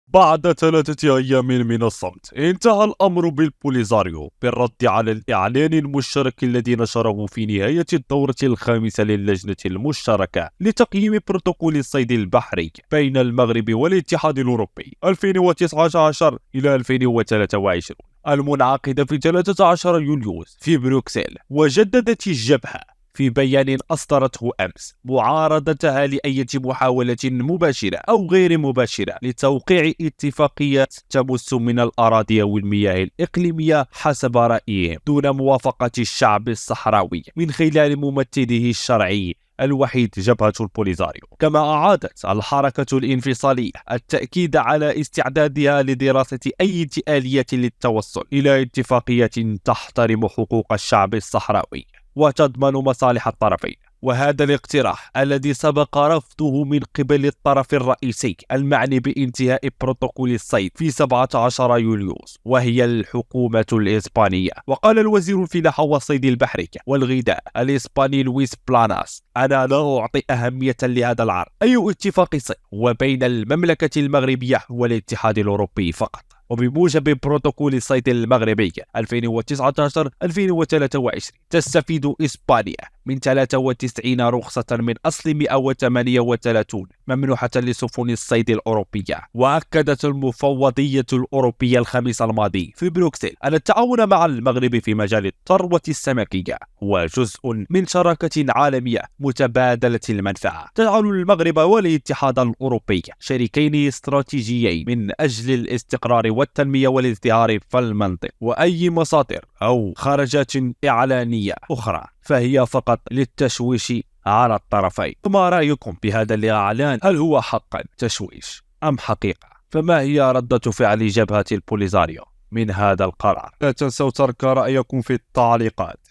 بعد 3 أيام من الصمت، انتهى الأمر بالبوليزاريو بالرد على الإعلان المشترك الذي نشره في نهاية الدورة الخامسة للجنة المشتركة لتقييم بروتوكول الصيد البحري بين المغرب والاتحاد الأوروبي 2019 إلى 2023 المنعقدة في 13 يوليوز في بروكسل. وجددت الجبهة في بيان أصدرته أمس معارضتها لأي محاولة مباشرة أو غير مباشرة لتوقيع اتفاقيات تمس من الأراضي والمياه الإقليمية حسب رأيهم دون موافقة الشعب الصحراوي من خلال ممثله الشرعي الوحيد جبهة البوليزاريو. كما أعادت الحركة الانفصالية التأكيد على استعدادها لدراسة أي آلية للتوصل إلى اتفاقية تحترم حقوق الشعب الصحراوي وتضمن مصالح الطرفين. وهذا الاقتراح الذي سبق رفضه من قبل الطرف الرئيسي المعني بانتهاء بروتوكول الصيد في 17 يوليوز وهي الحكومة الإسبانية. وقال الوزير الفلاحة والصيد البحري والغذاء الإسباني لويس بلاناس: أنا لا أعطي أهمية لهذا العرض، أي اتفاق صيد وبين المملكة المغربية والاتحاد الأوروبي فقط. وبموجب بروتوكول الصيد المغربي 2019-2023 تستفيد إسبانيا من 93 رخصة من أصل 138 ممنوحة لسفن الصيد الأوروبية. وأكدت المفوضية الأوروبية الخميس الماضي في بروكسل أن التعاون مع المغرب في مجال الثروة السمكية هو جزء من شراكة عالمية متبادلة المنفعة تجعل المغرب والاتحاد الأوروبي شريكين استراتيجيين من أجل الاستقرار والتنمية والازدهار في المنطقة. وأي مصادر أو خرجات إعلانية أخرى فهي فقط للتشويش على الطرفين. فما رأيكم بهذا الإعلان؟ هل هو حقا تشويش أم حقيقة؟ فما هي ردة فعل جبهة البوليزاريو من هذا القرار؟ لا تنسوا ترك رأيكم في التعليقات.